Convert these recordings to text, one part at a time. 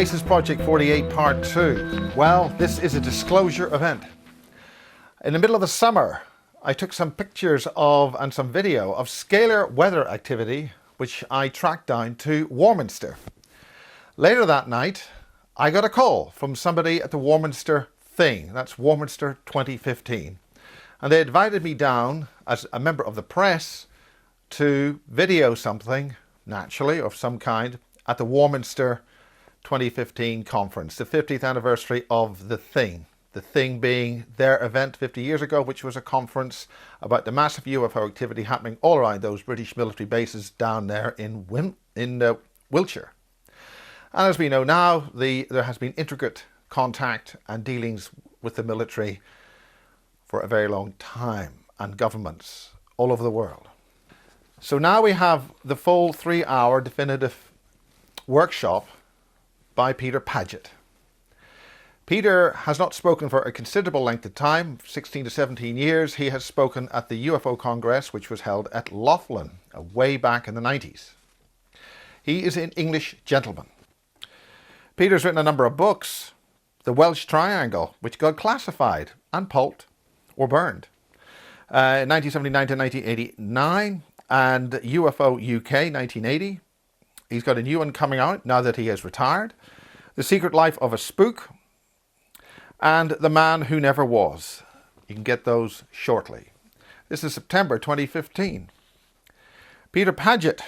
Basis Project 48 Part 2. Well, this is a disclosure event. In the middle of the summer, I took some pictures of and some video of scalar weather activity, which I tracked down to Warminster. Later that night, I got a call from somebody at the Warminster Thing. That's Warminster 2015. And they invited me down as a member of the press to video something, naturally, of some kind, at the Warminster 2015 conference, the 50th anniversary of the Thing. The Thing being their event 50 years ago, which was a conference about the massive UFO activity happening all around those British military bases down there in Wiltshire. And as we know now, there has been intricate contact and dealings with the military for a very long time, and governments all over the world. So now we have the full 3-hour definitive workshop by Peter Paget. Peter has not spoken for a considerable length of time, 16 to 17 years. He has spoken at the UFO Congress, which was held at Laughlin, way back in the 90s. He is an English gentleman. Peter's written a number of books. The Welsh Triangle, which got classified and pulped or burned. 1979 to 1989, and UFO UK 1980. He's got a new one coming out now that he has retired. The Secret Life of a Spook and The Man Who Never Was. You can get those shortly. This is September 2015. Peter Paget.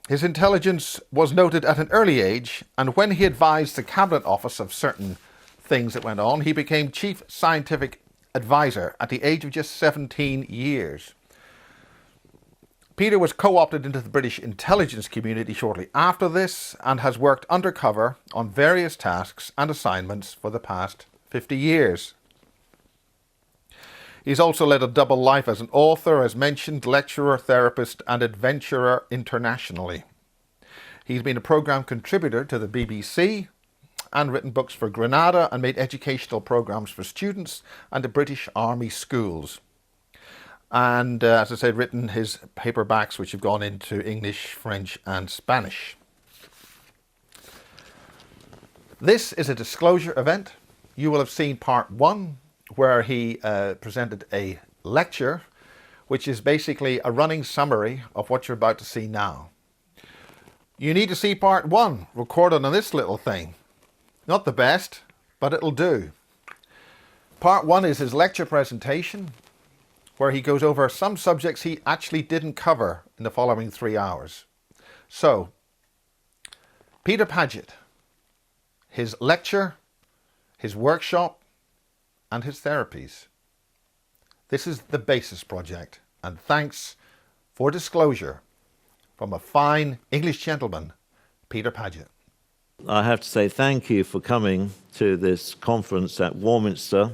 His intelligence was noted at an early age, and when he advised the Cabinet Office of certain things that went on, he became Chief Scientific Advisor at the age of just 17 years. Peter was co-opted into the British intelligence community shortly after this and has worked undercover on various tasks and assignments for the past 50 years. He's also led a double life as an author, as mentioned, lecturer, therapist and adventurer internationally. He's been a programme contributor to the BBC and written books for Grenada and made educational programmes for students and the British Army schools. And as I said, written his paperbacks, which have gone into English, French and Spanish. This is a disclosure event. You will have seen part 1, where he presented a lecture, which is basically a running summary of what you're about to see now. You need to see part 1, recorded on this little thing. Not the best, but it'll do. Part 1 is his lecture presentation, where he goes over some subjects he actually didn't cover in the following 3 hours. So, Peter Paget, his lecture, his workshop, and his therapies. This is the Basis Project, and thanks for disclosure from a fine English gentleman, Peter Paget. I have to say thank you for coming to this conference at Warminster.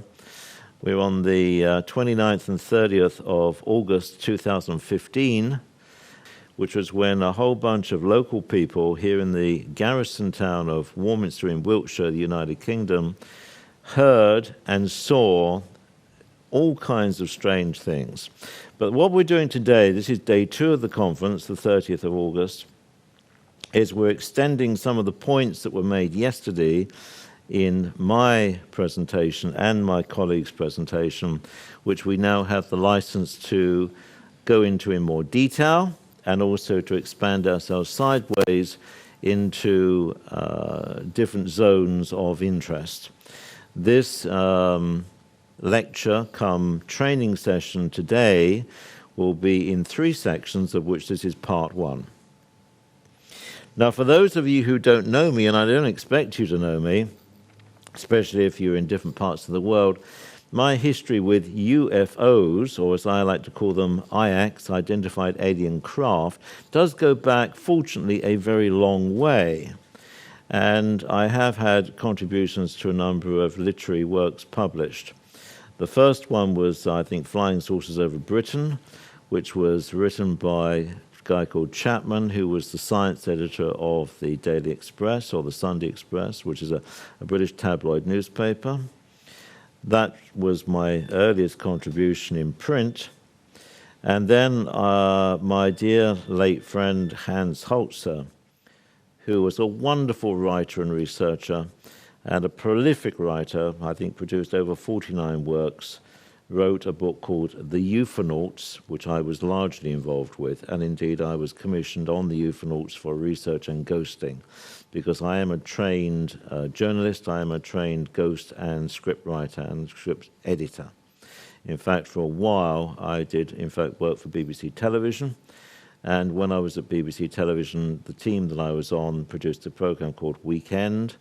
We're on the 29th and 30th of August 2015, which was when a whole bunch of local people here in the garrison town of Warminster in Wiltshire, the United Kingdom, heard and saw all kinds of strange things. But what we're doing today, this is day 2 of the conference, the 30th of August, is we're extending some of the points that were made yesterday in my presentation and my colleague's presentation, which we now have the license to go into in more detail and also to expand ourselves sideways into different zones of interest. This lecture come training session today will be in 3 sections, of which this is part 1. Now, for those of you who don't know me, and I don't expect you to know me, especially if you're in different parts of the world, my history with UFOs, or as I like to call them, IACs, Identified Alien Craft, does go back, fortunately, a very long way. And I have had contributions to a number of literary works published. The first one was, I think, Flying Saucers Over Britain, which was written by a guy called Chapman, who was the science editor of the Daily Express, or the Sunday Express, which is a British tabloid newspaper. That was my earliest contribution in print. And then my dear late friend Hans Holzer, who was a wonderful writer and researcher and a prolific writer, I think produced over 49 works, wrote a book called The Euphonauts, which I was largely involved with, and indeed I was commissioned on the Euphonauts for research and ghosting, because I am a trained journalist, I am a trained ghost and script writer and script editor. In fact, for a while, I did, in fact, work for BBC Television, and when I was at BBC Television, the team that I was on produced a program called Weekend,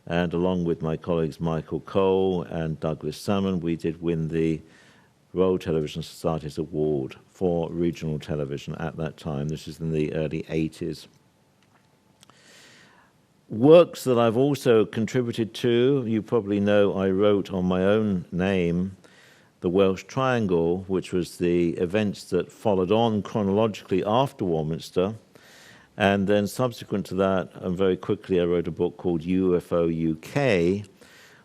and along with my colleagues Michael Cole and Douglas Salmon, we did win the Royal Television Society's Award for regional television at that time. This is in the early 80s. Works that I've also contributed to, you probably know I wrote on my own name the Welsh Triangle, which was the events that followed on chronologically after Warminster. And then subsequent to that, and very quickly, I wrote a book called UFO UK,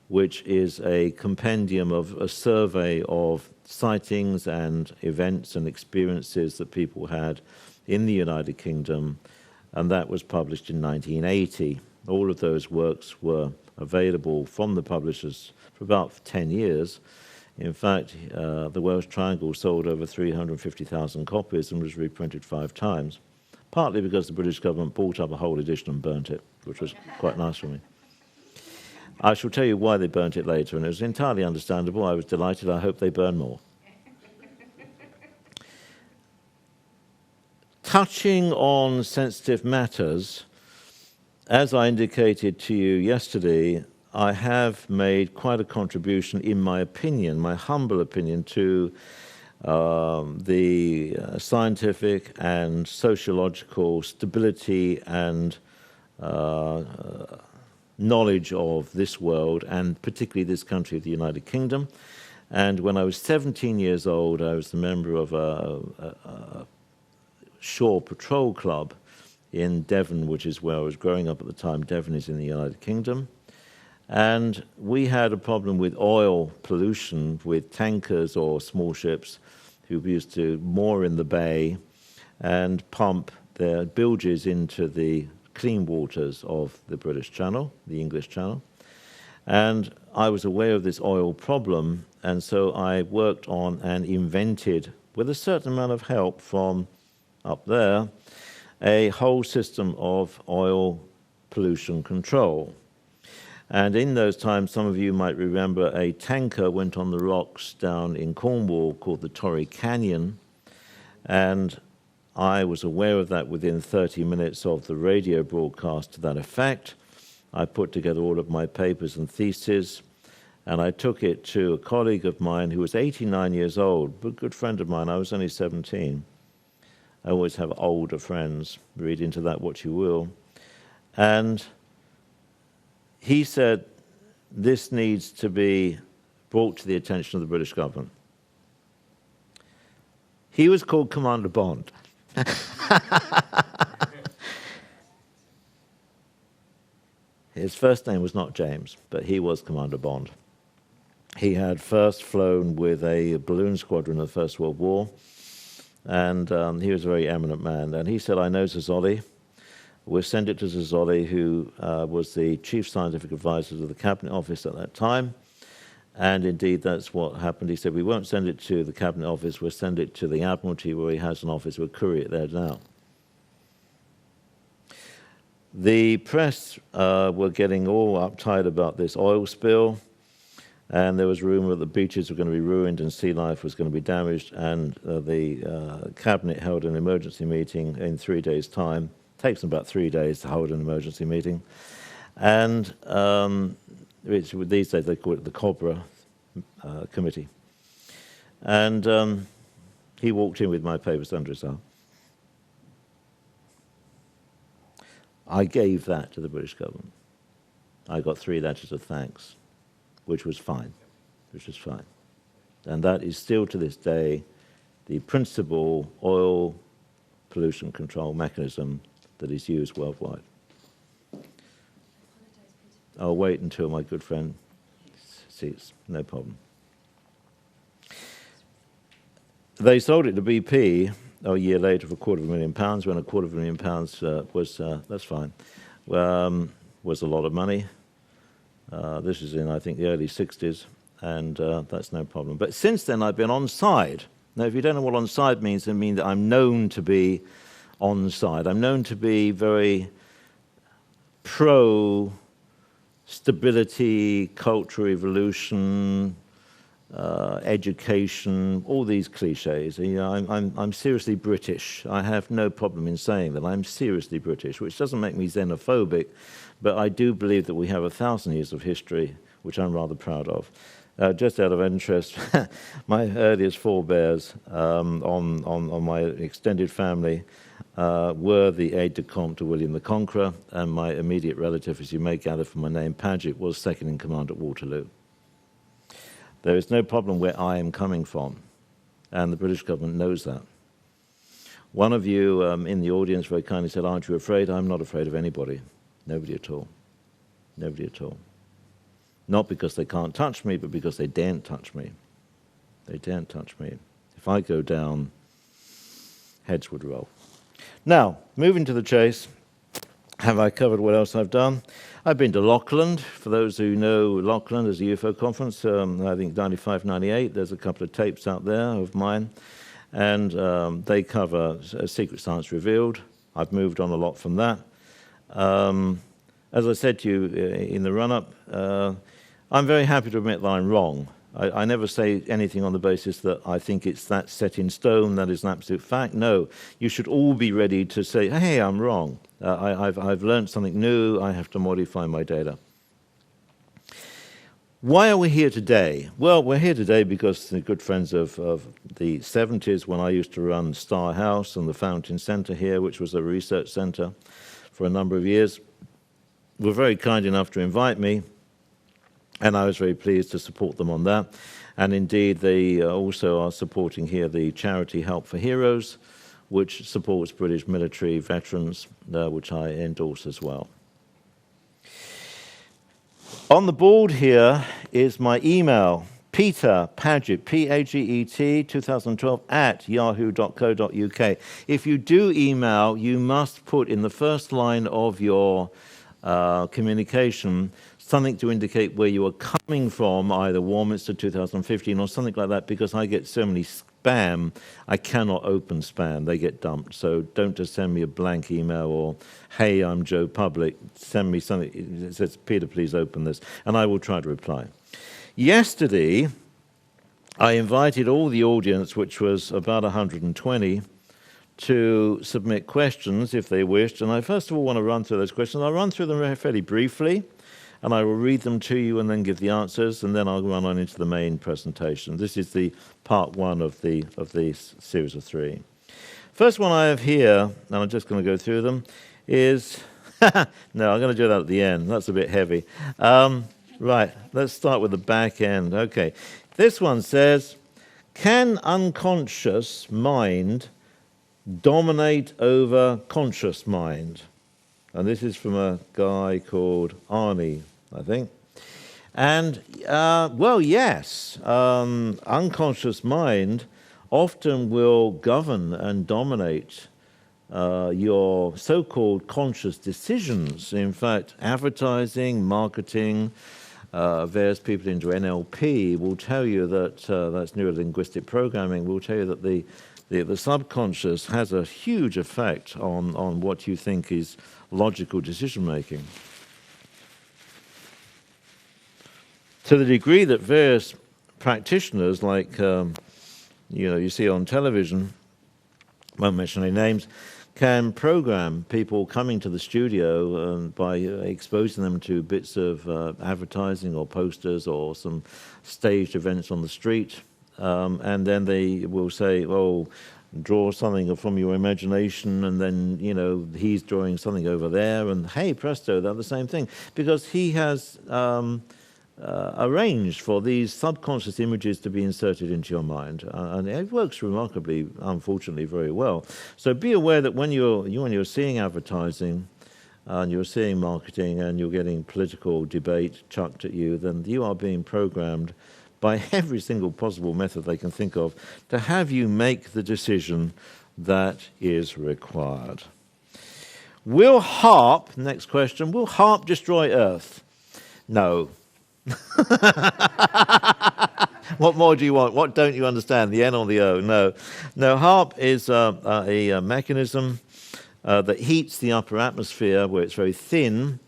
which is a compendium of a survey of sightings and events and experiences that people had in the United Kingdom, and that was published in 1980. All of those works were available from the publishers for about 10 years. In fact, the Welsh Triangle sold over 350,000 copies and was reprinted 5 times. Partly because the British government bought up a whole edition and burnt it, which was quite nice for me. I shall tell you why they burnt it later, and it was entirely understandable. I was delighted. I hope they burn more. Touching on sensitive matters, as I indicated to you yesterday, I have made quite a contribution, in my opinion, my humble opinion, to the scientific and sociological stability and knowledge of this world, and particularly this country of the United Kingdom. And when I was 17 years old, I was the member of a shore patrol club in Devon, which is where I was growing up at the time. Devon is in the United Kingdom. And we had a problem with oil pollution with tankers or small ships who used to moor in the bay and pump their bilges into the clean waters of the British Channel, the English Channel. And I was aware of this oil problem, and so I worked on and invented, with a certain amount of help from up there, a whole system of oil pollution control. And in those times, some of you might remember a tanker went on the rocks down in Cornwall called the Torrey Canyon, and I was aware of that within 30 minutes of the radio broadcast to that effect. I put together all of my papers and theses, and I took it to a colleague of mine who was 89 years old, but a good friend of mine. I was only 17. I always have older friends. Read into that what you will. And he said, this needs to be brought to the attention of the British government. He was called Commander Bond. His first name was not James, but he was Commander Bond. He had first flown with a balloon squadron in the First World War, and he was a very eminent man. And he said, I know Zazoli. We'll send it to Zazoli, who was the chief scientific advisor to the Cabinet Office at that time. And indeed, that's what happened. He said, we won't send it to the Cabinet Office, we'll send it to the Admiralty, where he has an office. We'll courier it there now. The press were getting all uptight about this oil spill, and there was rumor that the beaches were going to be ruined and sea life was going to be damaged, and the Cabinet held an emergency meeting in 3 days' time. Takes them about 3 days to hold an emergency meeting. And these days they call it the Cobra Committee. And he walked in with my papers under his arm. I gave that to the British government. I got 3 letters of thanks, which was fine, And that is still to this day the principal oil pollution control mechanism that is used worldwide. I'll wait until my good friend sees, no problem. They sold it to BP a year later for £250,000, when £250,000 was, that's fine. was a lot of money. This is in, I think, the early 60s, and that's no problem. But since then, I've been on side. Now, if you don't know what on side means, it means that I'm known to be on side. I'm known to be very pro-stability, cultural evolution, education, all these cliches. You know, I'm seriously British. I have no problem in saying that I'm seriously British, which doesn't make me xenophobic, but I do believe that we have 1,000 years of history, which I'm rather proud of. Just out of interest, my earliest forebears on my extended family were the aide-de-camp to William the Conqueror, and my immediate relative, as you may gather from my name, Paget, was second in command at Waterloo. There is no problem where I am coming from, and the British government knows that. One of you in the audience very kindly said, "Aren't you afraid?" I'm not afraid of anybody. Nobody at all. Nobody at all. Not because they can't touch me, but because they daren't touch me. They daren't touch me. If I go down, heads would roll. Now, moving to the chase, have I covered what else I've done? I've been to Lachlan. For those who know Lachlan as a UFO conference, I think 95, 98, there's a couple of tapes out there of mine, and they cover Secret Science Revealed. I've moved on a lot from that. As I said to you in the run-up, I'm very happy to admit that I'm wrong. I never say anything on the basis that I think it's that set in stone, that is an absolute fact. No, you should all be ready to say, hey, I'm wrong. I've learned something new. I have to modify my data. Why are we here today? Well, we're here today because the good friends of the 70s, when I used to run Star House and the Fountain Centre here, which was a research centre for a number of years, were very kind enough to invite me, and I was very pleased to support them on that. And indeed, they also are supporting here the charity Help for Heroes, which supports British military veterans, which I endorse as well. On the board here is my email, Peter Paget, P-A-G-E-T, 2012, at yahoo.co.uk. If you do email, you must put in the first line of your communication something to indicate where you are coming from, either Warminster 2015 or something like that, because I get so many spam, I cannot open spam. They get dumped. So don't just send me a blank email or, hey, I'm Joe Public. Send me something that says, Peter, please open this, and I will try to reply. Yesterday, I invited all the audience, which was about 120, to submit questions if they wished. And I first of all want to run through those questions. I'll run through them fairly briefly, and I will read them to you and then give the answers, and then I'll run on into the main presentation. This is the part one of the series of three. First one I have here, and I'm just going to go through them, is... no, I'm going to do that at the end. That's a bit heavy. Right, let's start with the back end. Okay, this one says, can unconscious mind dominate over conscious mind? And this is from a guy called Arnie, I think. And, well, yes, unconscious mind often will govern and dominate your so-called conscious decisions. In fact, advertising, marketing, various people into NLP will tell you that, that's neuro-linguistic programming, will tell you that the subconscious has a huge effect on what you think is logical decision-making. To the degree that various practitioners, like you see on television, won't mention any names, can program people coming to the studio by exposing them to bits of advertising or posters or some staged events on the street, and then they will say, oh, draw something from your imagination, and then, he's drawing something over there, and hey, presto, they're the same thing. Because he has arranged for these subconscious images to be inserted into your mind. And it works remarkably, unfortunately, very well. So be aware that when you're seeing advertising, and you're seeing marketing, and you're getting political debate chucked at you, then you are being programmed by every single possible method they can think of to have you make the decision that is required. Will HARP, next question, will HARP destroy Earth? No. What more do you want? What don't you understand? The N or the O? No. No, HARP is a mechanism that heats the upper atmosphere where it's very thin.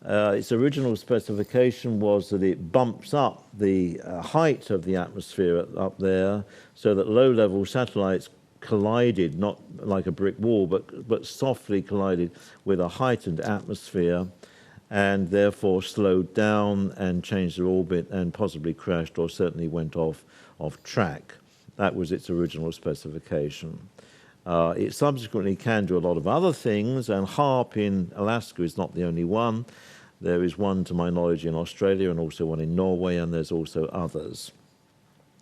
Its original specification was that it bumps up the height of the atmosphere up there so that low-level satellites collided, not like a brick wall, but softly collided with a heightened atmosphere, and therefore slowed down and changed their orbit and possibly crashed or certainly went off track. That was its original specification. It subsequently can do a lot of other things, and HARP in Alaska is not the only one. There is one, to my knowledge, in Australia and also one in Norway, and there's also others.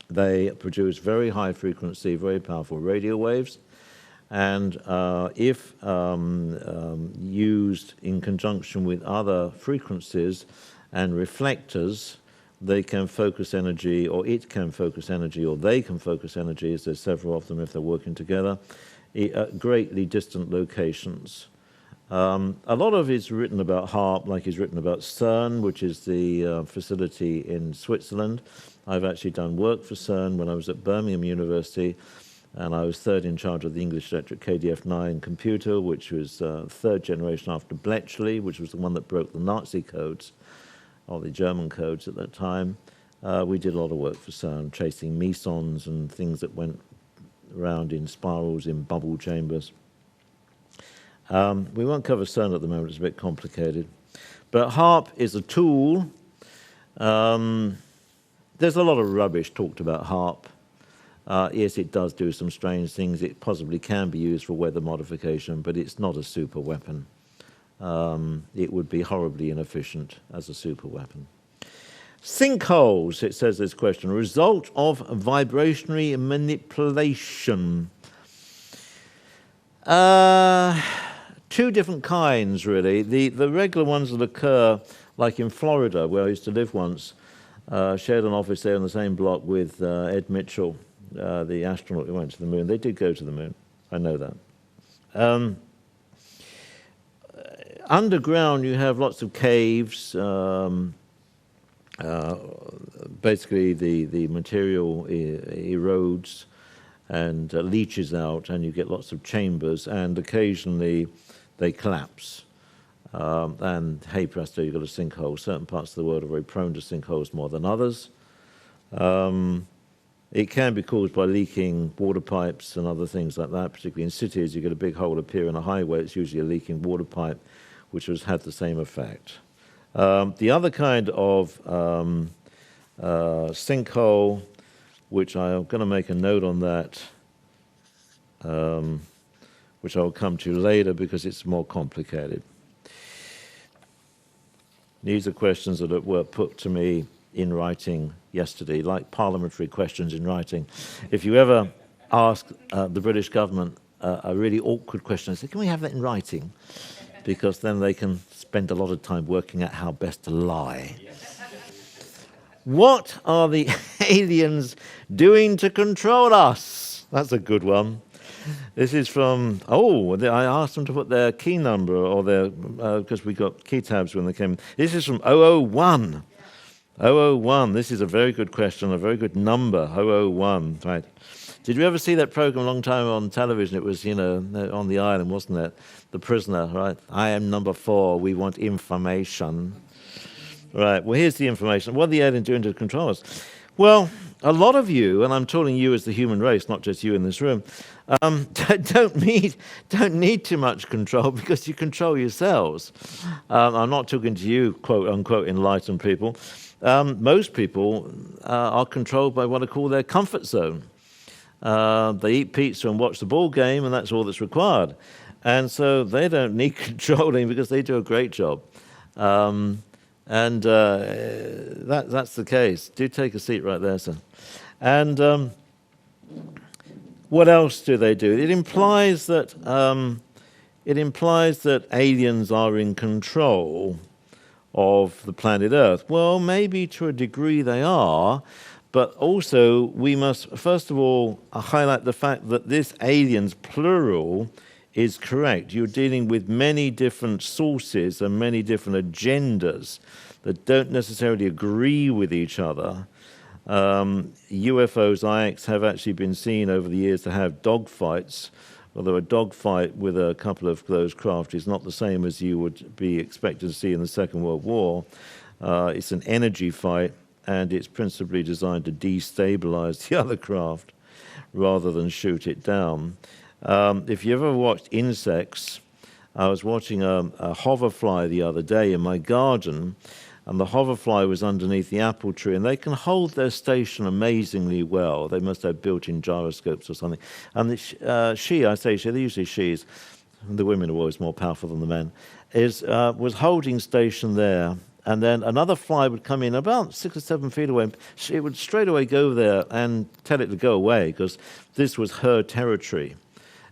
They produce very high frequency, very powerful radio waves, and if used in conjunction with other frequencies and reflectors, they can focus energy, or it can focus energy, or they can focus energy, as there's several of them if they're working together, at greatly distant locations. A lot of it's written about HARP, like it's written about CERN, which is the facility in Switzerland. I've actually done work for CERN when I was at Birmingham University, and I was third in charge of the English Electric KDF-9 computer, which was third generation after Bletchley, which was the one that broke the Nazi codes, or the German codes at that time. We did a lot of work for CERN, tracing mesons and things that went around in spirals in bubble chambers. We won't cover CERN at the moment, it's a bit complicated. But HARP is a tool. There's a lot of rubbish talked about HARP. Yes, it does do some strange things. It possibly can be used for weather modification, but it's not a super weapon. It would be horribly inefficient as a super weapon. Sinkholes, it says this question, result of vibrationary manipulation. Two different kinds, really. The regular ones that occur, like in Florida, where I used to live once, shared an office there in the same block with Ed Mitchell, the astronaut who went to the moon. They did go to the moon, I know that. Underground, you have lots of caves. Basically, the material erodes and leaches out, and you get lots of chambers, and occasionally they collapse. And hey presto, you've got a sinkhole. Certain parts of the world are very prone to sinkholes more than others. It can be caused by leaking water pipes and other things like that. Particularly in cities, you get a big hole appear in a highway, it's usually a leaking water pipe, which has had the same effect. The other kind of sinkhole, which I'm going to make a note on that, which I'll come to later because it's more complicated. These are questions that were put to me in writing yesterday, like parliamentary questions in writing. If you ever ask the British government a really awkward question, I say, can we have that in writing? Because then they can spend a lot of time working out how best to lie. What are the aliens doing to control us? That's a good one. This is from, I asked them to put their key number or their, because we got key tabs when they came. This is from 001. 001. This is a very good question, a very good number, 001. Right. Did you ever see that program a long time on television? It was, on the island, wasn't it? The prisoner, right? I am number 4. We want information. Right. Well, here's the information. What are the aliens doing to control us? Well, a lot of you, and I'm telling you as the human race, not just you in this room, don't need too much control because you control yourselves. I'm not talking to you, quote unquote, enlightened people. Most people are controlled by what I call their comfort zone. They eat pizza and watch the ball game, and that's all that's required. And so they don't need controlling because they do a great job. That's the case. Do take a seat right there, sir. And what else do they do? It implies that aliens are in control of the planet Earth. Well, maybe to a degree they are, but also we must first of all highlight the fact that this aliens, plural, is correct. You're dealing with many different sources and many different agendas that don't necessarily agree with each other. UFOs, IX, have actually been seen over the years to have dogfights, although a dogfight with a couple of those craft is not the same as you would be expected to see in the Second World War. It's an energy fight, and it's principally designed to destabilize the other craft rather than shoot it down. If you ever watched insects, I was watching a hoverfly the other day in my garden, and the hoverfly was underneath the apple tree, and they can hold their station amazingly well. They must have built-in gyroscopes or something. And I say she, they're usually she's, the women are always more powerful than the men, was holding station there. And then another fly would come in about 6 or 7 feet away. It would straight away go there and tell it to go away, because this was her territory.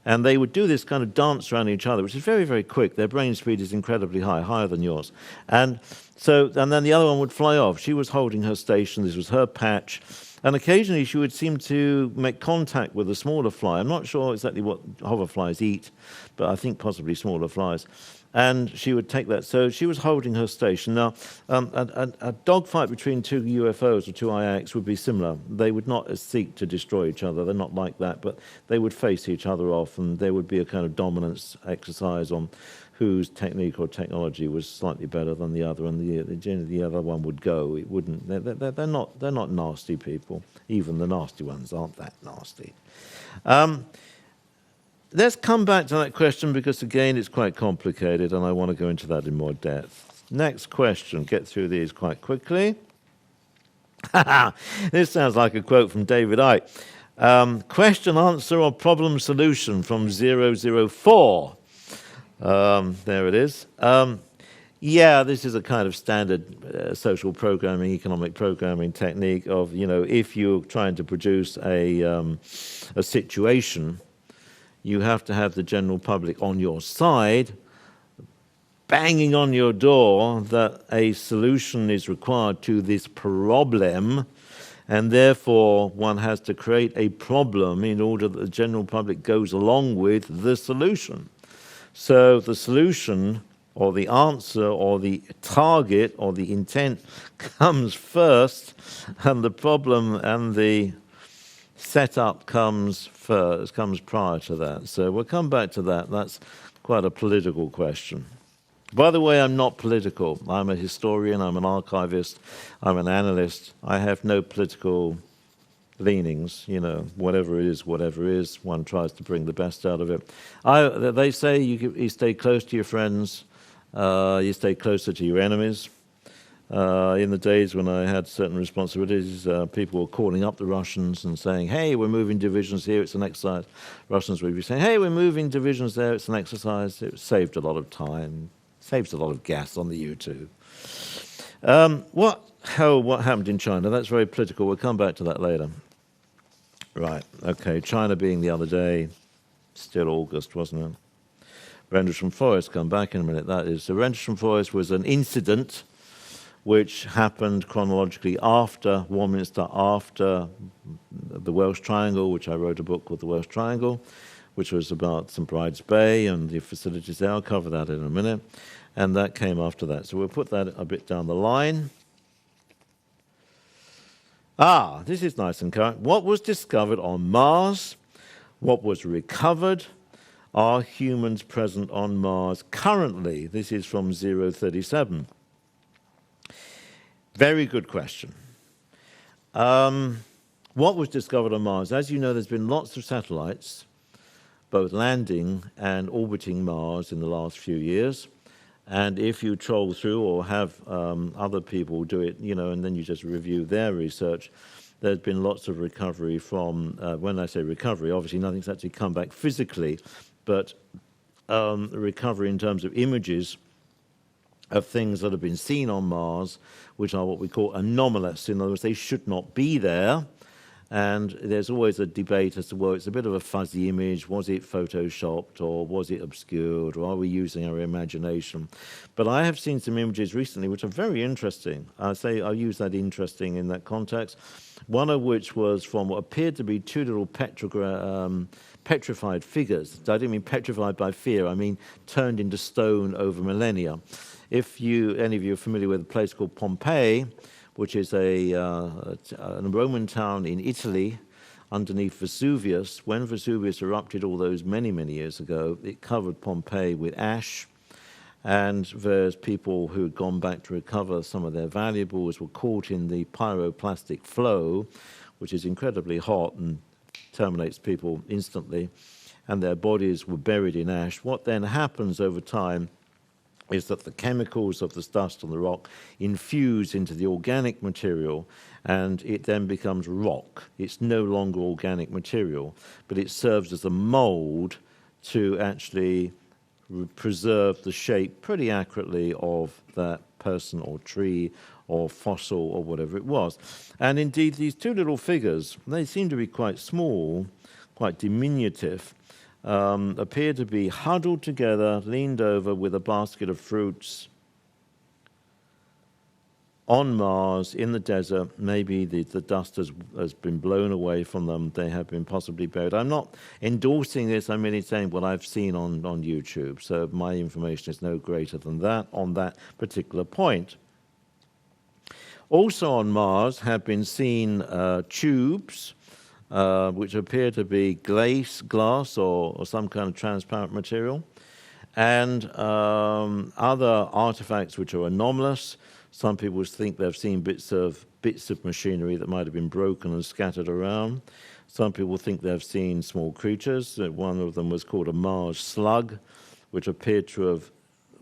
And they would do this kind of dance around each other, which is very, very quick. Their brain speed is incredibly high, higher than yours. And then the other one would fly off. She was holding her station. This was her patch. And occasionally she would seem to make contact with a smaller fly. I'm not sure exactly what hoverflies eat, but I think possibly smaller flies. And she would take that. So she was holding her station. Now, a dogfight between two UFOs or two IX would be similar. They would not seek to destroy each other. They're not like that. But they would face each other off, and there would be a kind of dominance exercise on whose technique or technology was slightly better than the other, and the other one would go. It wouldn't. They're not nasty people. Even the nasty ones aren't that nasty. Let's come back to that question, because, again, it's quite complicated, and I want to go into that in more depth. Next question. Get through these quite quickly. This sounds like a quote from David Icke. Question, answer, or problem solution from 004. There it is. Yeah, this is a kind of standard social programming, economic programming technique of, if you're trying to produce a situation, you have to have the general public on your side, banging on your door that a solution is required to this problem, and therefore one has to create a problem in order that the general public goes along with the solution. So the solution or the answer or the target or the intent comes first, and the problem and the setup comes prior to that. So we'll come back to that. That's quite a political question. By the way, I'm not political. I'm a historian, I'm an archivist, I'm an analyst. I have no political leanings, whatever it is, one tries to bring the best out of it. They say you stay close to your friends, you stay closer to your enemies. In the days when I had certain responsibilities, people were calling up the Russians and saying, hey, we're moving divisions here, it's an exercise. Russians would be saying, hey, we're moving divisions there, it's an exercise. It saved a lot of time, saves a lot of gas on the U2. What happened in China? That's very political. We'll come back to that later. Right, okay, China being the other day, still August, wasn't it? Rendlesham Forest, come back in a minute. That is, the Rendlesham Forest was an incident which happened chronologically after Warminster, after the Welsh Triangle, which I wrote a book called The Welsh Triangle, which was about St. Bride's Bay and the facilities there. I'll cover that in a minute. And that came after that. So we'll put that a bit down the line. This is nice and current. What was discovered on Mars? What was recovered? Are humans present on Mars currently? This is from 037. Very good question. What was discovered on Mars? As you know, there's been lots of satellites, both landing and orbiting Mars in the last few years. And if you troll through or have other people do it, and then you just review their research, there's been lots of recovery from, when I say recovery, obviously nothing's actually come back physically, but recovery in terms of images of things that have been seen on Mars, which are what we call anomalous. In other words, they should not be there, And there's always a debate as to, well, it's a bit of a fuzzy image. Was it photoshopped, or was it obscured, or are we using our imagination? But I have seen some images recently which are very interesting. I use that interesting in that context. One of which was from what appeared to be two little petrified figures. I don't mean petrified by fear, I mean turned into stone over millennia. If any of you are familiar with a place called Pompeii, which is a Roman town in Italy underneath Vesuvius. When Vesuvius erupted all those many, many years ago, it covered Pompeii with ash, and there's people who had gone back to recover some of their valuables were caught in the pyroclastic flow, which is incredibly hot and terminates people instantly, and their bodies were buried in ash. What then happens over time is that the chemicals of the dust on the rock infuse into the organic material, and it then becomes rock. It's no longer organic material, but it serves as a mold to actually preserve the shape pretty accurately of that person or tree or fossil or whatever it was. And indeed, these two little figures, they seem to be quite small, quite diminutive, appear to be huddled together, leaned over with a basket of fruits on Mars in the desert. Maybe the dust has been blown away from them. They have been possibly buried. I'm not endorsing this. I'm merely saying what I've seen on YouTube. So my information is no greater than that on that particular point. Also on Mars have been seen tubes, which appear to be glass or some kind of transparent material, and other artifacts which are anomalous. Some people think they've seen bits of machinery that might have been broken and scattered around. Some people think they've seen small creatures. One of them was called a Mars slug, which appeared to have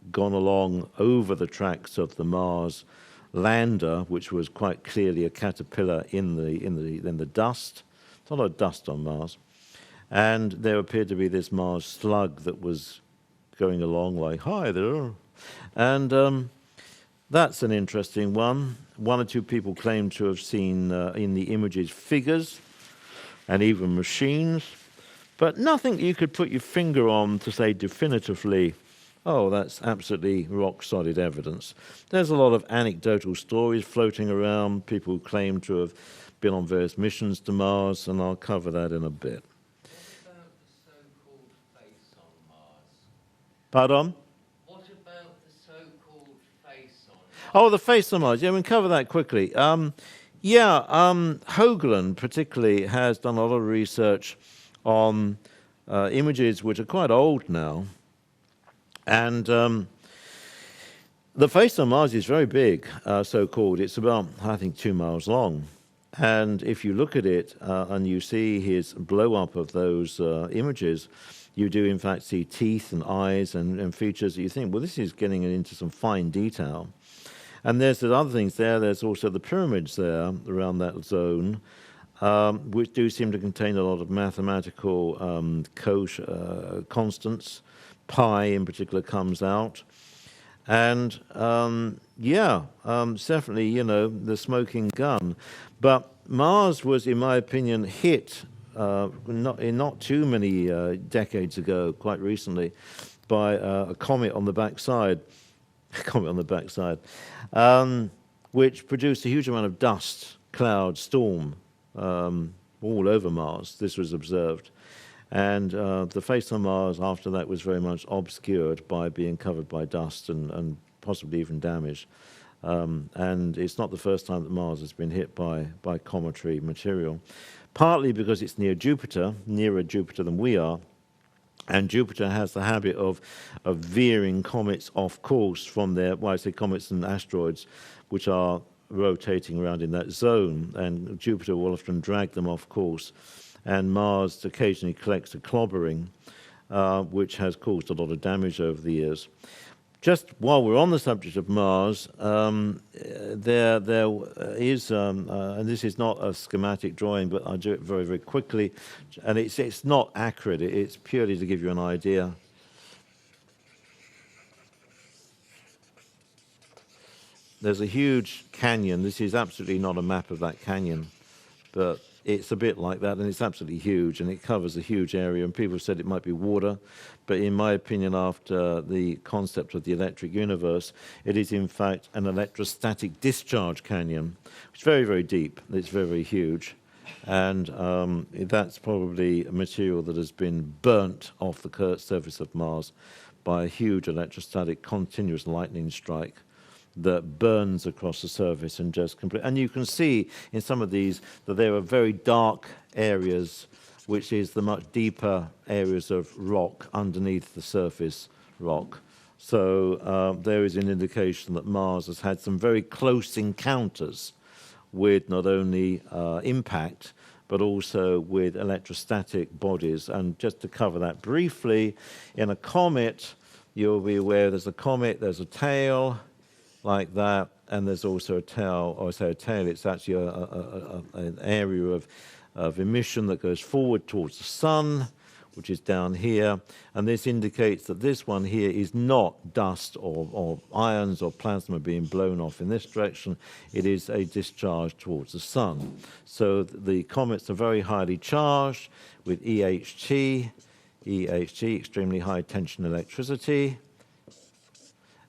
gone along over the tracks of the Mars lander, which was quite clearly a caterpillar in the dust. There's a lot of dust on Mars. And there appeared to be this Mars slug that was going along like, hi there. And that's an interesting one. One or two people claim to have seen in the images figures and even machines, but nothing you could put your finger on to say definitively, oh, that's absolutely rock-solid evidence. There's a lot of anecdotal stories floating around, people who claim to have been on various missions to Mars, and I'll cover that in a bit. What about the so-called face on Mars? Pardon? What about the so-called face on Mars? Oh, the face on Mars. Yeah, we can cover that quickly. Hoagland particularly has done a lot of research on images which are quite old now. And the face on Mars is very big, so-called. It's about, I think, 2 miles long. And if you look at it and you see his blow-up of those images, you do, in fact, see teeth and eyes and features that you think, well, this is getting into some fine detail. And there's the other things there. There's also the pyramids there around that zone, which do seem to contain a lot of mathematical constants. Pi, in particular, comes out. And, definitely, the smoking gun. But Mars was, in my opinion, hit not too many decades ago, quite recently, by a comet on the backside. Which produced a huge amount of dust, cloud, storm all over Mars. This was observed. And the face on Mars after that was very much obscured by being covered by dust and possibly even damaged. And it's not the first time that Mars has been hit by cometary material, partly because it's nearer Jupiter than we are. And Jupiter has the habit of veering comets off course from their, well, I say comets and asteroids, which are rotating around in that zone. And Jupiter will often drag them off course. And Mars occasionally collects a clobbering, which has caused a lot of damage over the years. Just while we're on the subject of Mars, there is, and this is not a schematic drawing, but I'll do it very, very quickly, and it's not accurate. It's purely to give you an idea. There's a huge canyon. This is absolutely not a map of that canyon, but it's a bit like that, and it's absolutely huge, and it covers a huge area, and people said it might be water, but in my opinion, after the concept of the electric universe, it is in fact an electrostatic discharge canyon. It's very, very deep. It's very, very huge, and that's probably a material that has been burnt off the surface of Mars by a huge electrostatic continuous lightning strike that burns across the surface and just complete. And you can see in some of these that there are very dark areas, which is the much deeper areas of rock underneath the surface rock. So there is an indication that Mars has had some very close encounters with not only impact, but also with electrostatic bodies. And just to cover that briefly, in a comet, you'll be aware there's a comet, there's a tail, like that, and there's also a tail, or I say a tail, it's actually an area of emission that goes forward towards the sun, which is down here, and this indicates that this one here is not dust or ions or plasma being blown off in this direction, it is a discharge towards the sun. So the comets are very highly charged with EHT, extremely high tension electricity,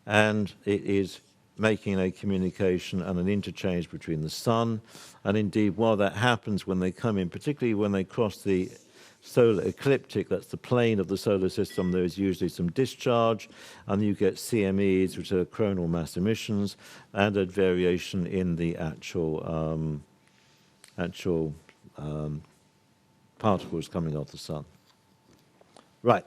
and it is making a communication and an interchange between the sun. And indeed, while that happens when they come in, particularly when they cross the solar ecliptic, that's the plane of the solar system, there is usually some discharge, and you get CMEs, which are coronal mass emissions, and a variation in the actual particles coming off the sun. Right.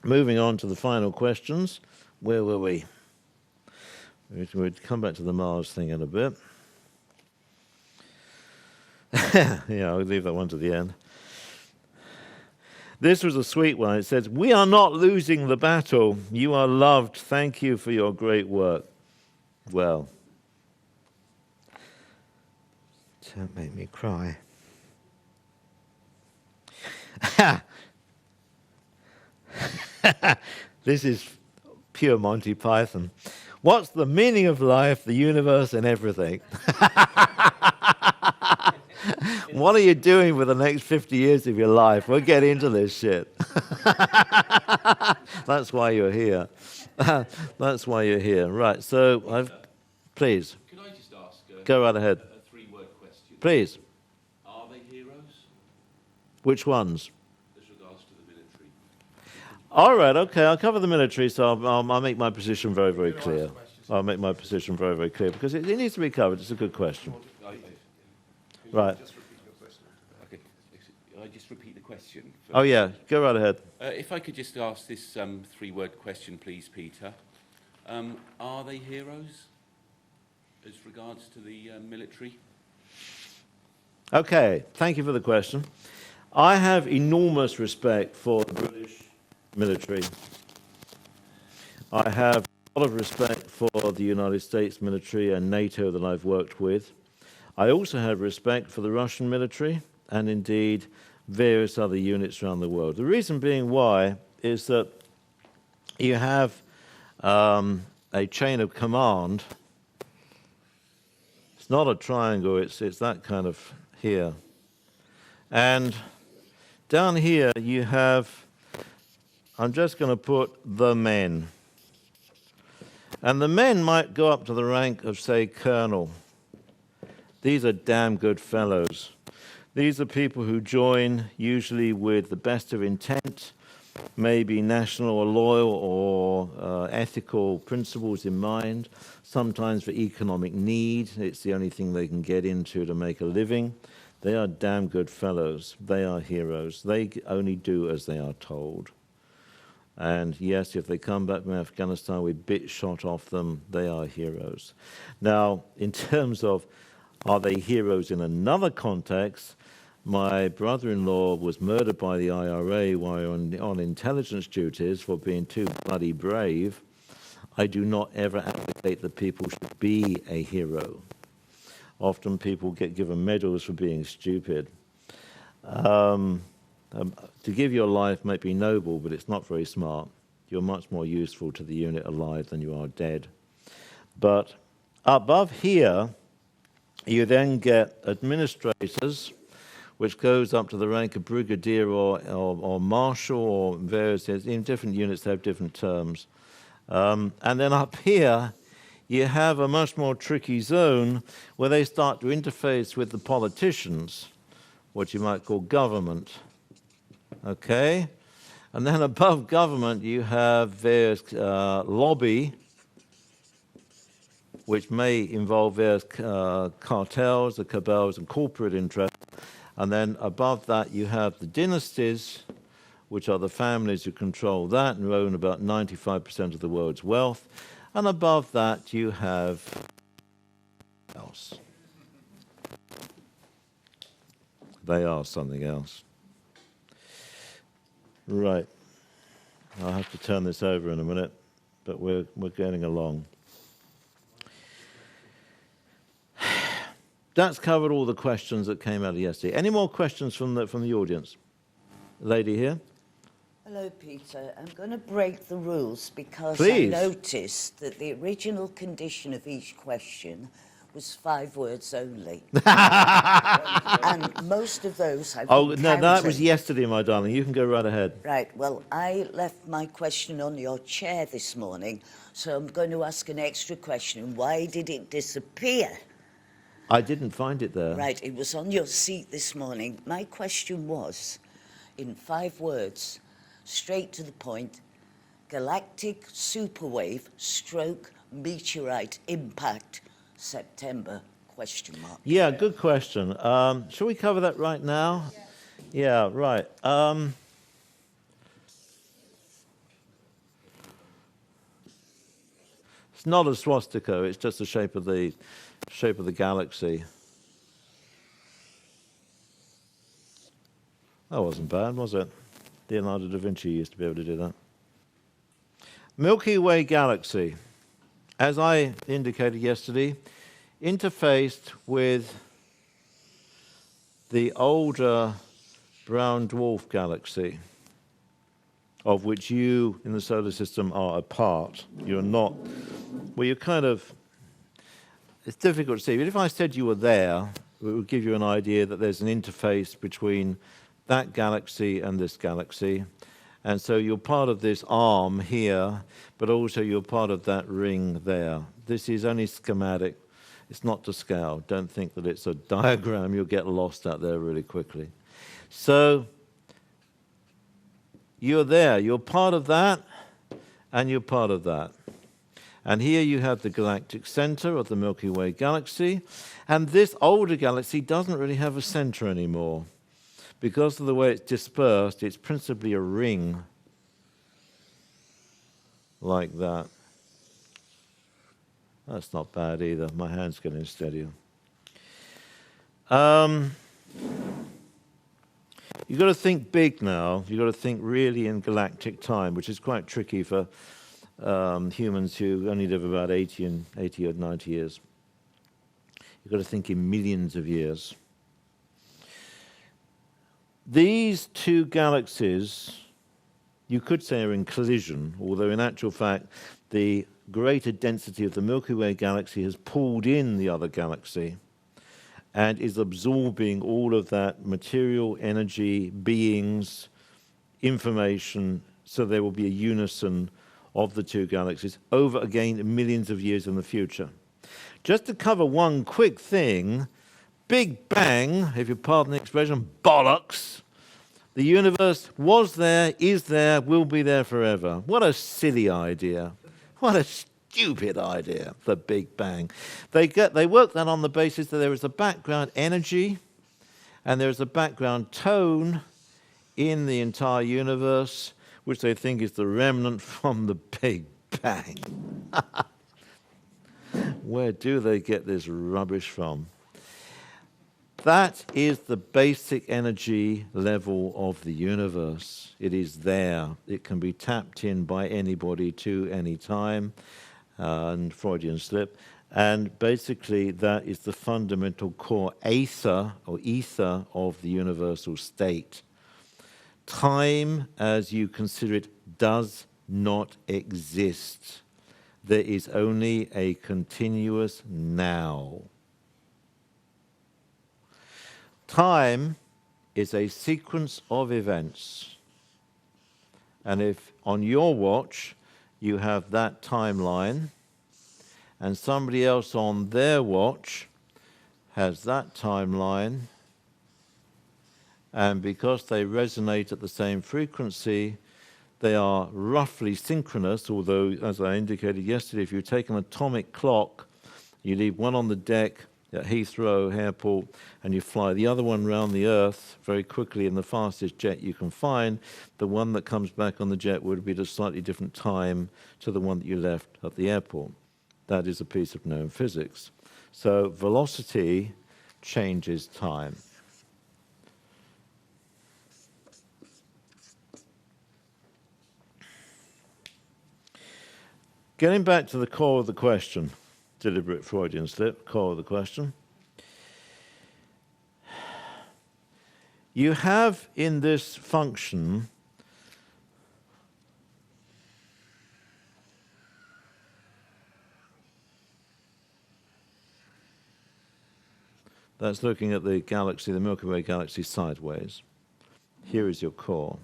Moving on to the final questions. Where were we? We'll come back to the Mars thing in a bit. Yeah, I'll leave that one to the end. This was a sweet one. It says, "We are not losing the battle. You are loved. Thank you for your great work." Well, don't make me cry. This is pure Monty Python. What's the meaning of life, the universe, and everything? What are you doing with the next 50 years of your life? We'll get into this shit. That's why you're here. That's why you're here. Right, so please. Can I just ask go right ahead. a three-word question? Please. Are they heroes Which ones? as regards to the military? All right, okay, I'll cover the military, so I'll make my position very, very clear. I'll make my position very, very clear, because it needs to be covered. It's a good question. Right. Okay. I just repeat the question? Oh, yeah, go right ahead. If I could just ask this three-word question, please, Peter. Are they heroes as regards to the military? Okay, thank you for the question. I have enormous respect for the British military. I have a lot of respect for the United States military and NATO that I've worked with. I also have respect for the Russian military and indeed various other units around the world. The reason being why is that you have a chain of command. It's not a triangle, it's that kind of here. And down here you have, I'm just going to put the men. And the men might go up to the rank of, say, colonel. These are damn good fellows. These are people who join usually with the best of intent, maybe national or loyal or ethical principles in mind, sometimes for economic need. It's the only thing they can get into to make a living. They are damn good fellows. They are heroes. They only do as they are told. And yes, if they come back from Afghanistan with bits shot off them, they are heroes. Now, in terms of are they heroes in another context, my brother-in-law was murdered by the IRA while on intelligence duties for being too bloody brave. I do not ever advocate that people should be a hero. Often people get given medals for being stupid. To give your life might be noble, but it's not very smart. You're much more useful to the unit alive than you are dead. But above here, you then get administrators which goes up to the rank of brigadier or marshal, or various, in different units they have different terms. And then up here, you have a much more tricky zone where they start to interface with the politicians, what you might call government. Okay? And then above government, you have various lobby, which may involve various cartels, the cabals, and corporate interests. And then above that, you have the dynasties, which are the families who control that and who own about 95% of the world's wealth. And above that, you have else. They are something else. Right. I'll have to turn this over in a minute, but we're getting along. That's covered all the questions that came out of yesterday. Any more questions from the audience? Lady here. Hello, Peter. I'm going to break the rules because Please. I noticed that the original condition of each question was 5 words only. And most of those I've Oh, been no, that was counting. yesterday, my darling. You can go right ahead. Right, well, I left my question on your chair this morning, so I'm going to ask an extra question. Why did it disappear? I didn't find it there. Right, it was on your seat this morning. My question was, in 5 words, straight to the point, galactic superwave stroke meteorite impact, September, question mark. Yeah, good question. Shall we cover that right now? Yeah, right. It's not a swastika. It's just the shape of the galaxy. That wasn't bad, was it? Leonardo da Vinci used to be able to do that. Milky Way galaxy, as I indicated yesterday, interfaced with the older brown dwarf galaxy, of which you in the solar system are a part. You're not, well, you're kind of, it's difficult to see, but if I said you were there, it would give you an idea that there's an interface between that galaxy and this galaxy. And so you're part of this arm here, but also you're part of that ring there. This is only schematic. It's not to scale. Don't think that it's a diagram. You'll get lost out there really quickly. So you're there. You're part of that, and you're part of that. And here you have the galactic center of the Milky Way galaxy. And this older galaxy doesn't really have a center anymore. Because of the way it's dispersed, it's principally a ring like that. That's not bad either. My hand's getting steadier. You've got to think big now. You've got to think really in galactic time, which is quite tricky for humans who only live about 80 or 90 years. You've got to think in millions of years. These two galaxies, you could say, are in collision, although in actual fact, the greater density of the Milky Way galaxy has pulled in the other galaxy and is absorbing all of that material, energy, beings, information, so there will be a unison of the two galaxies over, again, millions of years in the future. Just to cover one quick thing, Big Bang, if you pardon the expression, bollocks. The universe was there, is there, will be there forever. What a silly idea. What a stupid idea, the Big Bang. They work that on the basis that there is a background energy and there is a background tone in the entire universe, which they think is the remnant from the Big Bang. Where do they get this rubbish from? That is the basic energy level of the universe. It is there. It can be tapped in by anybody to any time, and Freudian slip. And basically, that is the fundamental core ether of the universal state. Time, as you consider it, does not exist. There is only a continuous now. Time is a sequence of events. And if on your watch you have that timeline, and somebody else on their watch has that timeline, and because they resonate at the same frequency, they are roughly synchronous, although, as I indicated yesterday, if you take an atomic clock, you leave one on the deck at Heathrow Airport, and you fly the other one around the Earth very quickly in the fastest jet you can find, the one that comes back on the jet would be at a slightly different time to the one that you left at the airport. That is a piece of known physics. So velocity changes time. Getting back to the core of the question, deliberate Freudian slip, core of the question. You have in this function that's looking at the galaxy, the Milky Way galaxy, sideways. Here is your core.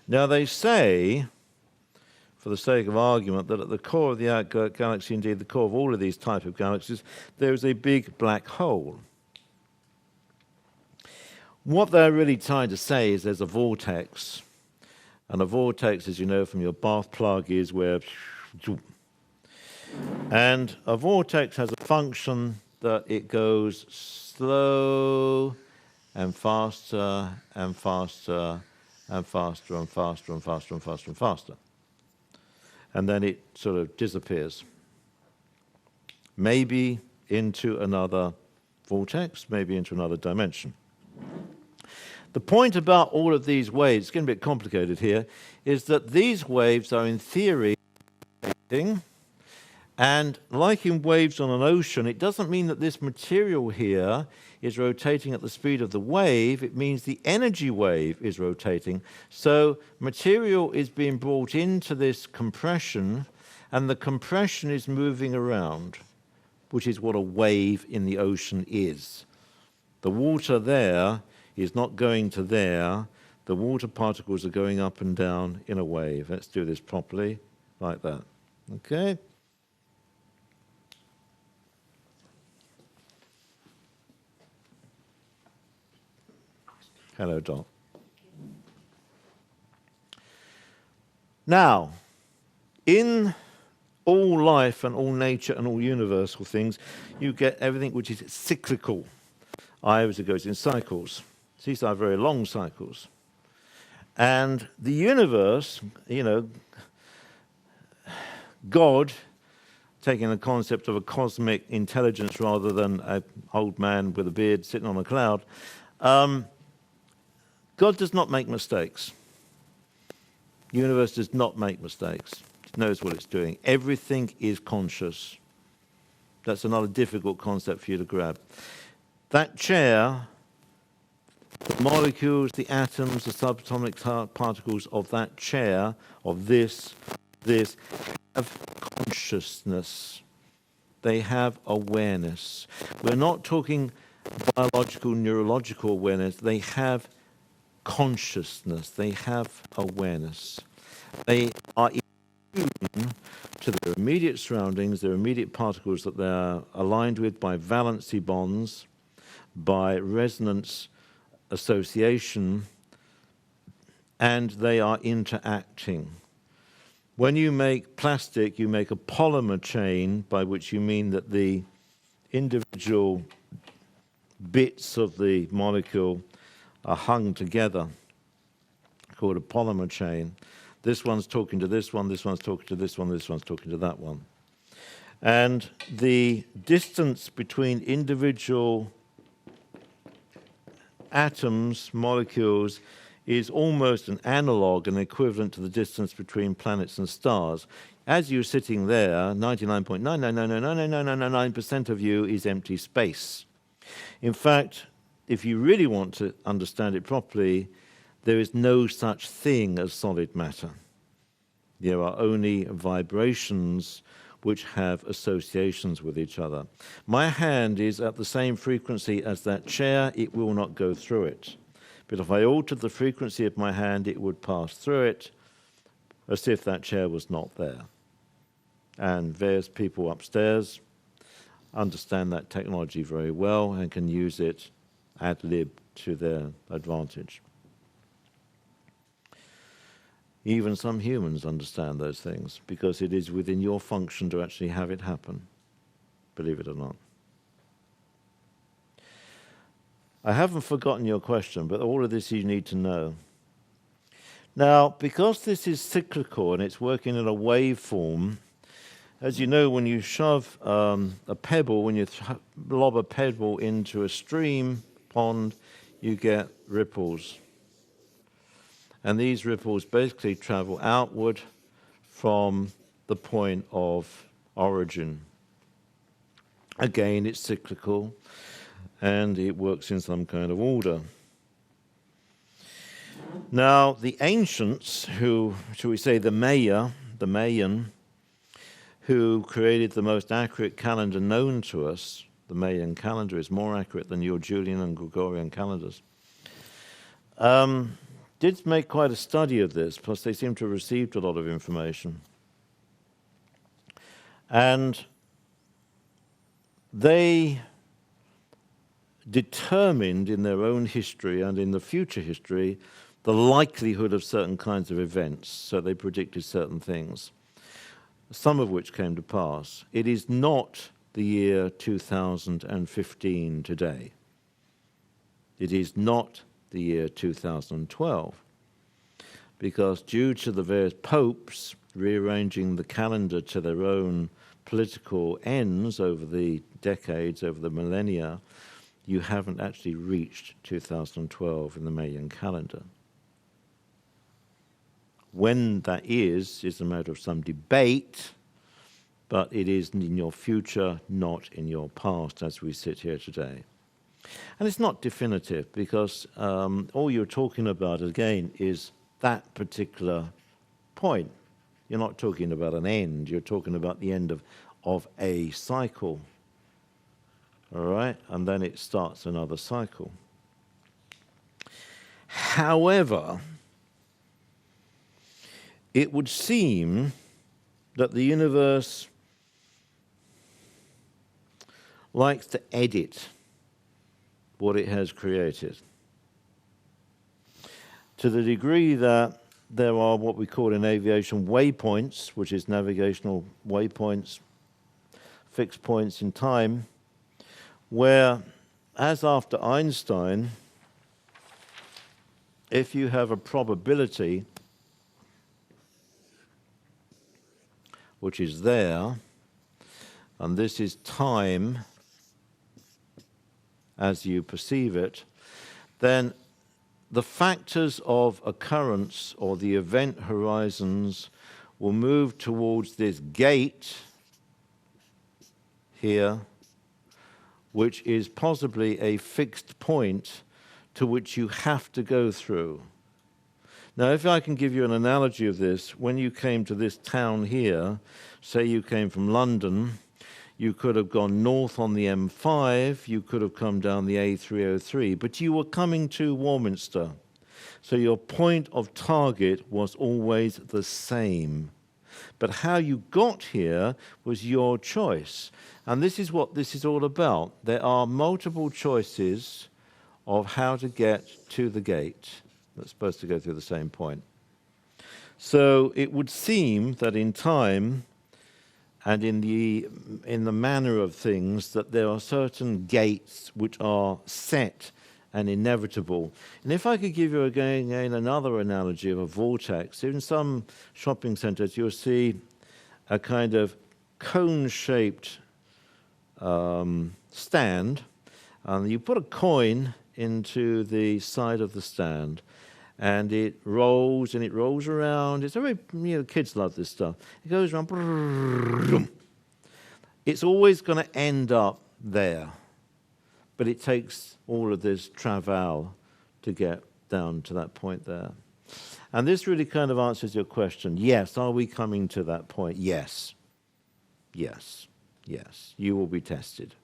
Now they say, for the sake of argument, that at the core of the galaxy, indeed the core of all of these type of galaxies, there is a big black hole. What they're really trying to say is there's a vortex. And a vortex, as you know from your bath plug, is where... And a vortex has a function that it goes slow and faster and faster and faster and faster and faster and faster and faster. And then it sort of disappears. Maybe into another vortex, maybe into another dimension. The point about all of these waves, it's getting a bit complicated here, is that these waves are in theory rotating, and like in waves on an ocean, it doesn't mean that this material here is rotating at the speed of the wave, it means the energy wave is rotating. So material is being brought into this compression, and the compression is moving around, which is what a wave in the ocean is. The water there is not going to there, the water particles are going up and down in a wave. Let's do this properly, like that. Okay? Hello, Doc. Now, in all life and all nature and all universal things, you get everything which is cyclical. It goes in cycles. These are very long cycles. And the universe, you know, God, taking the concept of a cosmic intelligence rather than an old man with a beard sitting on a cloud, God does not make mistakes. The universe does not make mistakes. It knows what it's doing. Everything is conscious. That's another difficult concept for you to grab. That chair, the molecules, the atoms, the subatomic particles of that chair, of this, have consciousness. They have awareness. We're not talking biological, neurological awareness. They have consciousness. They have awareness. They are in tune to their immediate surroundings, their immediate particles that they're aligned with by valency bonds, by resonance association, and they are interacting. When you make plastic, you make a polymer chain, by which you mean that the individual bits of the molecule are hung together, called a polymer chain. This one's talking to this one, this one's talking to this one, this one's talking to that one. And the distance between individual atoms, molecules, is almost an analog, an equivalent to the distance between planets and stars. As you're sitting there, 99.9999999% of you is empty space. In fact, if you really want to understand it properly, there is no such thing as solid matter. There are only vibrations which have associations with each other. My hand is at the same frequency as that chair. It will not go through it. But if I altered the frequency of my hand, it would pass through it as if that chair was not there. And various people upstairs understand that technology very well and can use it ad lib to their advantage. Even some humans understand those things because it is within your function to actually have it happen, believe it or not. I haven't forgotten your question, but all of this you need to know. Now, because this is cyclical and it's working in a waveform, as you know, when you shove a pebble, when you lob a pebble into a stream, pond, you get ripples. And these ripples basically travel outward from the point of origin. Again, it's cyclical, and it works in some kind of order. Now, the ancients, who, shall we say, the Mayan, who created the most accurate calendar known to us, the Mayan calendar is more accurate than your Julian and Gregorian calendars, did make quite a study of this, plus they seem to have received a lot of information. And they determined in their own history and in the future history the likelihood of certain kinds of events. So they predicted certain things, some of which came to pass. It is not the year 2015 today. It is not the year 2012, because due to the various popes rearranging the calendar to their own political ends over the decades, over the millennia, you haven't actually reached 2012 in the Mayan calendar. When that is a matter of some debate, but it is in your future, not in your past, as we sit here today. And it's not definitive, because all you're talking about, again, is that particular point. You're not talking about an end. You're talking about the end of a cycle. All right? And then it starts another cycle. However, it would seem that the universe likes to edit what it has created, to the degree that there are what we call in aviation waypoints, which is navigational waypoints, fixed points in time, where, as after Einstein, if you have a probability which is there, and this is time as you perceive it, then the factors of occurrence or the event horizons will move towards this gate here, which is possibly a fixed point to which you have to go through. Now, if I can give you an analogy of this, when you came to this town here, say you came from London, you could have gone north on the M5, you could have come down the A303, but you were coming to Warminster. So your point of target was always the same. But how you got here was your choice. And this is what this is all about. There are multiple choices of how to get to the gate that's supposed to go through the same point. So it would seem that in time and in the manner of things, that there are certain gates which are set and inevitable. And if I could give you again another analogy of a vortex, in some shopping centres you'll see a kind of cone-shaped stand, and you put a coin into the side of the stand, and it rolls around. It's very, kids love this stuff. It goes around. It's always going to end up there, but it takes all of this travail to get down to that point there. And this really kind of answers your question. Yes, are we coming to that point? Yes. Yes. Yes. You will be tested.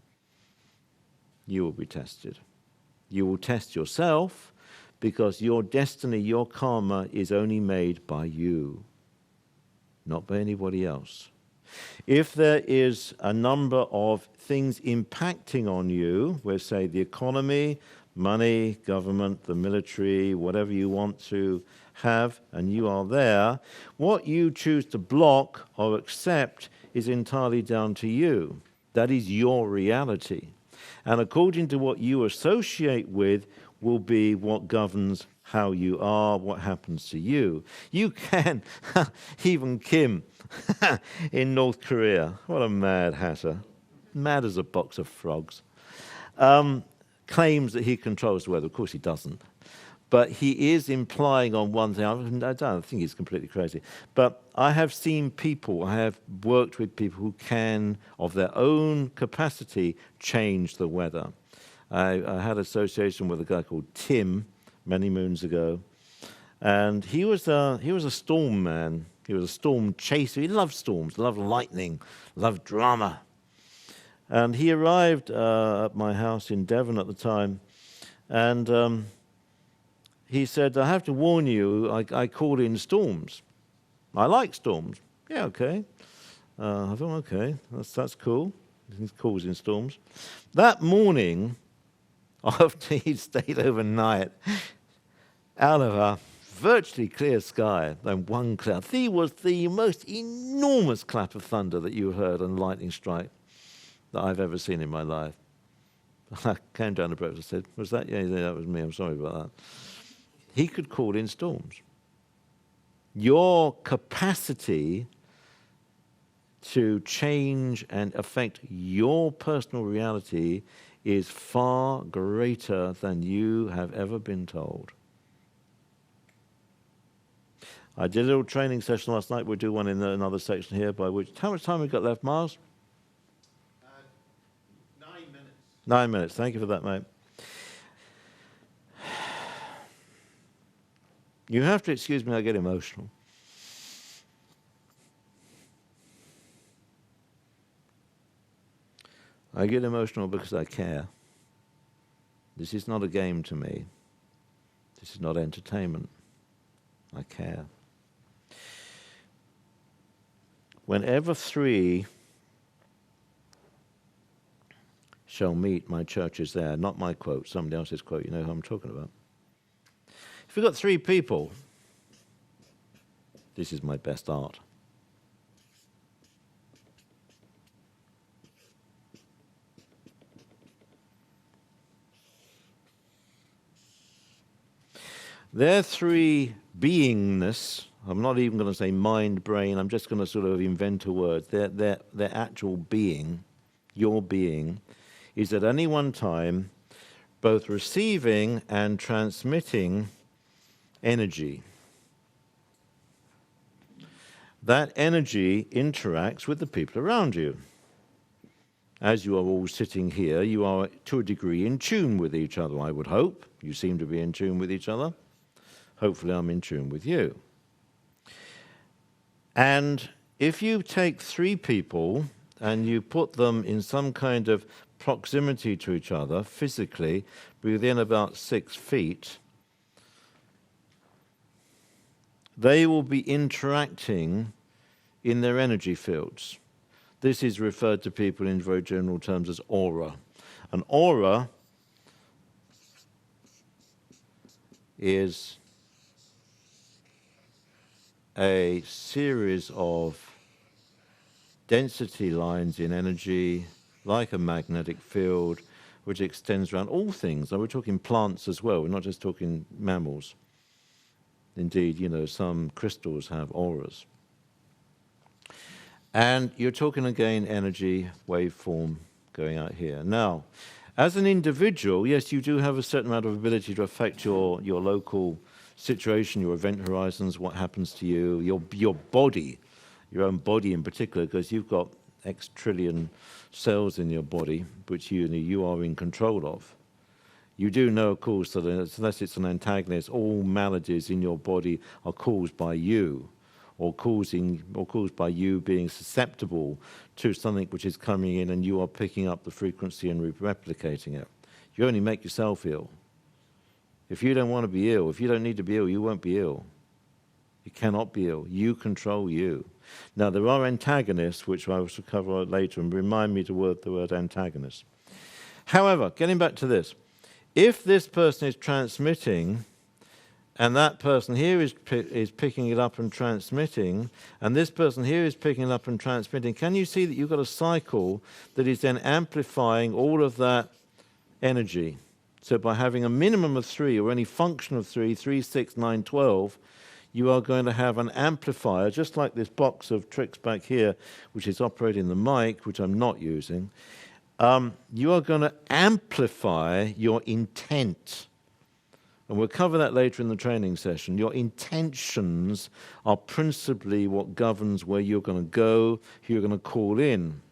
You will be tested. You will test yourself, because your destiny, your karma, is only made by you, not by anybody else. If there is a number of things impacting on you, where say the economy, money, government, the military, whatever you want to have, and you are there, what you choose to block or accept is entirely down to you. That is your reality. And according to what you associate with will be what governs how you are, what happens to you. You can, even Kim in North Korea, what a mad hatter, mad as a box of frogs, claims that he controls the weather. Of course he doesn't. But he is implying on one thing, I don't think he's completely crazy, but I have seen people, I have worked with people who can, of their own capacity, change the weather. I had association with a guy called Tim many moons ago, and he was a storm man. He was a storm chaser. He loved storms, loved lightning, loved drama. And he arrived at my house in Devon at the time, and he said, I have to warn you, I call in storms. I like storms. Yeah, okay. I thought, okay, that's cool. He calls in storms. That morning, after he'd stayed overnight, out of a virtually clear sky, then one cloud, there was the most enormous clap of thunder that you heard and lightning strike that I've ever seen in my life. I came down to breakfast and said, was that? Yeah, that was me. I'm sorry about that. He could call in storms. Your capacity to change and affect your personal reality is far greater than you have ever been told. I did a little training session last night. We'll do one in another section here. By which, how much time we got left, Miles? 9 minutes. 9 minutes. Thank you for that, mate. You have to excuse me, I get emotional. I get emotional because I care. This is not a game to me. This is not entertainment. I care. Whenever three shall meet, my church is there. Not my quote, somebody else's quote. You know who I'm talking about. If we've got three people, this is my best art. Their three beingness, I'm not even going to say mind, brain, I'm just going to sort of invent a word. Their actual being, your being, is at any one time both receiving and transmitting energy. That energy interacts with the people around you. As you are all sitting here, you are to a degree in tune with each other, I would hope. You seem to be in tune with each other. Hopefully I'm in tune with you. And if you take three people and you put them in some kind of proximity to each other, physically, within about 6 feet, they will be interacting in their energy fields. This is referred to people in very general terms as aura. An aura is a series of density lines in energy, like a magnetic field, which extends around all things. Now, we're talking plants as well. We're not just talking mammals. Indeed, you know, some crystals have auras. And you're talking again energy waveform going out here. Now, as an individual, yes, you do have a certain amount of ability to affect your local situation, your event horizons, what happens to you, your body, your own body in particular, because you've got X trillion cells in your body, which you are in control of. You do know, of course, that unless it's an antagonist, all maladies in your body are caused by you, or caused by you being susceptible to something which is coming in and you are picking up the frequency and replicating it. You only make yourself ill. If you don't want to be ill, if you don't need to be ill, you won't be ill. You cannot be ill. You control you. Now, there are antagonists, which I will cover later, and remind me to the word antagonist. However, getting back to this, if this person is transmitting, and that person here is picking it up and transmitting, and this person here is picking it up and transmitting, can you see that you've got a cycle that is then amplifying all of that energy? So by having a minimum of 3, or any function of 3, 3, 6, 9, 12, you are going to have an amplifier, just like this box of tricks back here, which is operating the mic, which I'm not using. You are going to amplify your intent. And we'll cover that later in the training session. Your intentions are principally what governs where you're going to go, who you're going to call in,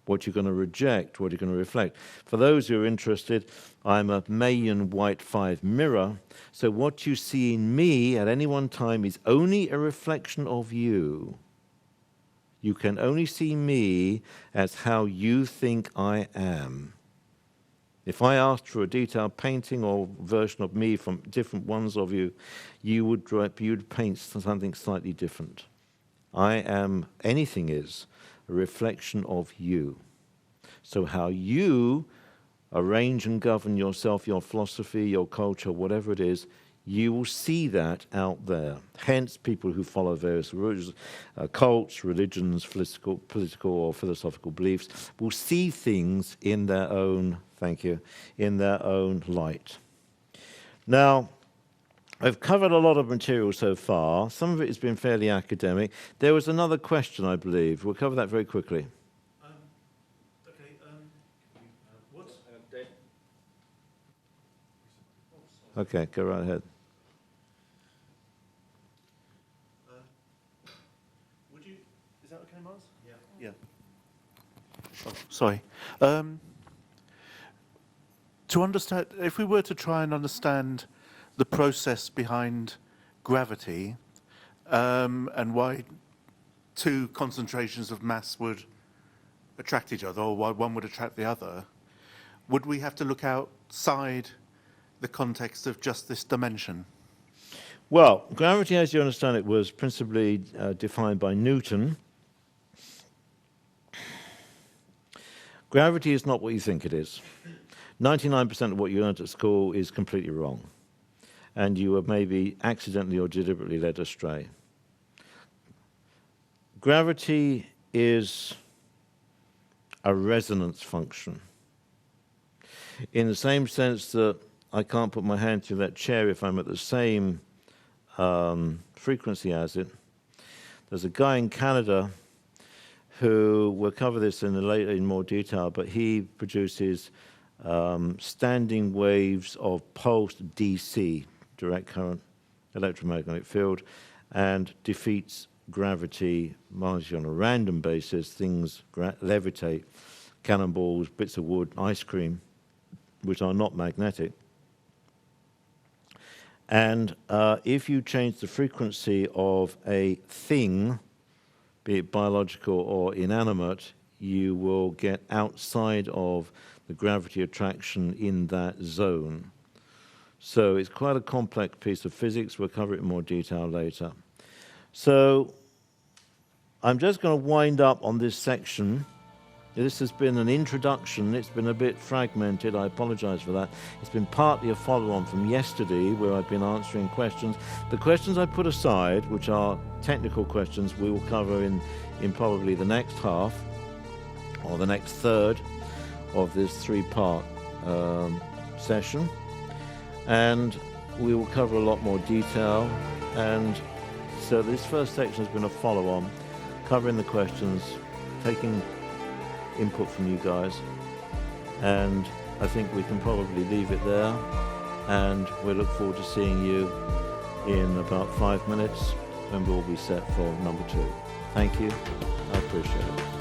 what you're going to reject, what you're going to reflect. For those who are interested, I'm a Mayan White 5 mirror. So what you see in me at any one time is only a reflection of you. You can only see me as how you think I am. If I asked for a detailed painting or version of me from different ones of you, you'd paint something slightly different. Anything is a reflection of you. So how you arrange and govern yourself, your philosophy, your culture, whatever it is, you will see that out there. Hence, people who follow various cults, religions, political or philosophical beliefs will see things in their own, in their own light. Now, I've covered a lot of material so far. Some of it has been fairly academic. There was another question, I believe. We'll cover that very quickly. Okay, go right ahead. Is that okay, Miles? Yeah. Oh, sorry. To understand, if we were to try and understand the process behind gravity, and why 2 concentrations of mass would attract each other, or why one would attract the other, would we have to look outside the context of just this dimension? Well, gravity, as you understand it, was principally defined by Newton. Gravity is not what you think it is. 99% of what you learned at school is completely wrong, and you were maybe accidentally or deliberately led astray. Gravity is a resonance function, in the same sense that I can't put my hand through that chair if I'm at the same frequency as it. There's a guy in Canada who, we'll cover this in more detail, but he produces standing waves of pulsed DC, direct current, electromagnetic field, and defeats gravity largely on a random basis. Things levitate, cannonballs, bits of wood, ice cream, which are not magnetic. And if you change the frequency of a thing, be it biological or inanimate, you will get outside of the gravity attraction in that zone. So it's quite a complex piece of physics. We'll cover it in more detail later. So I'm just going to wind up on this section. This has been an introduction. It's been a bit fragmented. I apologize for that. It's been partly a follow-on from yesterday, where I've been answering questions. The questions I put aside, which are technical questions, we will cover in probably the next half or the next third of this 3-part session. And we will cover a lot more detail. And so this first section has been a follow-on, covering the questions, taking input from you guys, and I think we can probably leave it there, and we look forward to seeing you in about 5 minutes when we'll be set for number 2. Thank you. I appreciate it.